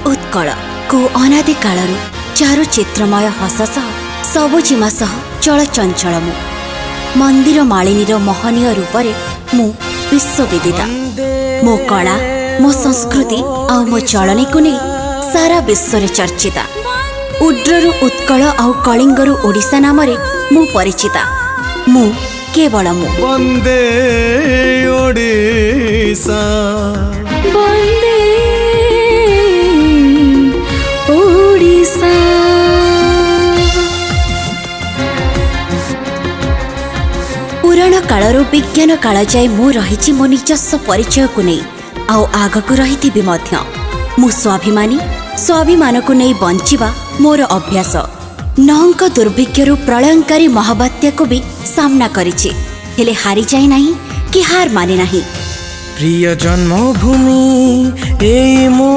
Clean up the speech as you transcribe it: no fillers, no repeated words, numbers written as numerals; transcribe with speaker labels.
Speaker 1: उत्कल को अनादि कालरू चारु चित्रमय हस सह सबुजिमा सह चलचंचल मु मंदिर मालिनीर महनीय रूपरे मु विश्वविदिता। मो कला मो संस्कृति आ मो चलनी को नहीं सारा विश्व रे चर्चिता। उड्ररु उत्कल आउ कलिंगरु ओडिशा नामरे मु परिचिता। मु केवल मु
Speaker 2: वंदे ओडिशा
Speaker 1: वंदे ओडिशा। पुराण कालरू विज्ञान काल जाए मु रही मो निजस्व परिचय को नहीं आउ आगक रही मु स्वाभिमानी स्वाभिमान को नहीं बंचिबा मोर अभ्यास। नहंक दुर्भिक्षरु प्रलयंकारी महाबात्या को भी सामना करिछि हेले हारी जाए नहीं कि हार माने नहीं।
Speaker 2: प्रिय जन्मभूमि ए मो